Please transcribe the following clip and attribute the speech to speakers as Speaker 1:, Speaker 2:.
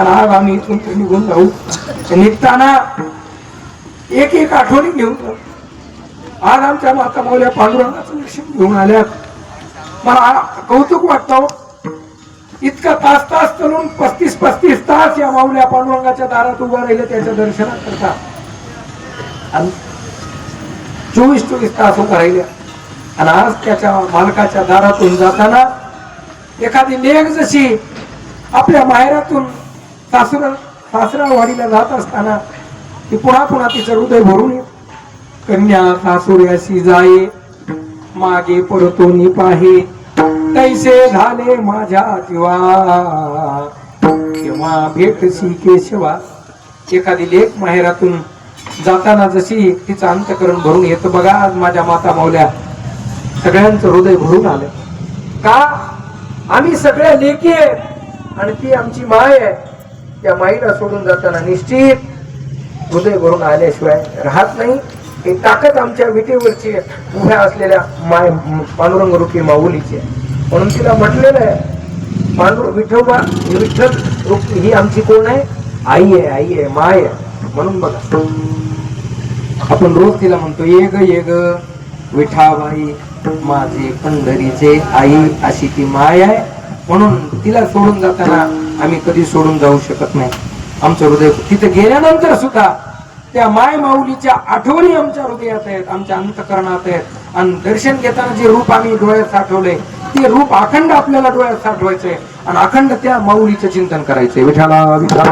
Speaker 1: आणि आज आम्ही इथून निघून जाऊ. निघताना एक एक आठवणी घेऊन जाऊ. आज आमच्या माता माऊल्या पांडुरंगाचं दर्शन घेऊन आल्यात. मला कौतुक वाटतं. इतका तास तास चलून 35 तास या माऊल्या पांडुरंगाच्या दारात उभा राहिले त्याच्या दर्शनाकरता. 24 तास उभा राहिले. आणि आज त्याच्या मालकाच्या दारातून जाताना एखादी लेक जशी आपल्या माहेरातून सासरावाडीला जात असताना ती पुन्हा पुन्हा तिचं हृदय भरून येत. कन्या सासुऱ्याशी जाये मागे परतोनी पाहे तैसे झाले माझ्या जीवा केव्हा भेटसी केशवा. एखादी लेक माहेरातून जाताना जशी तिचं अंतकरण भरून येतं बघा. आज माझ्या माता माऊल्या सगळ्यांचं हृदय भरून आलं. का आम्ही सगळ्या लेकी आहेत आणि ती आमची माय आहे. त्या माईला सोडून जाताना निश्चित हृदय भरून आल्याशिवाय राहत नाही. ही ताकद आमच्या विटेवरची उभ्या असलेल्या माय पांडुरंग रूपी माऊलीची आहे. म्हणून तिला म्हटलेलं आहे विठोबा विठ्ठल ही आमची कोण आहे? आई आहे, आई आहे, माय आहे. म्हणून बघा आपण रोज तिला म्हणतो ये ग विठाबाई माझे पंढरीचे आई, अशी ती माय आहे. म्हणून तिला सोडून जाताना आम्ही कधी सोडून जाऊ शकत नाही. आमचं हृदय तिथे गेल्यानंतर सुद्धा त्या माय माऊलीच्या आठवणी आमच्या हृदयात आहेत, आमच्या अंतकरणात आहेत. आणि दर्शन घेताना जे रूप आम्ही डोळ्यात साठवले ते रूप अखंड आपल्याला डोळ्यात साठवायचंय आणि अखंड त्या माऊलीचं चिंतन करायचंय. विठाला विठा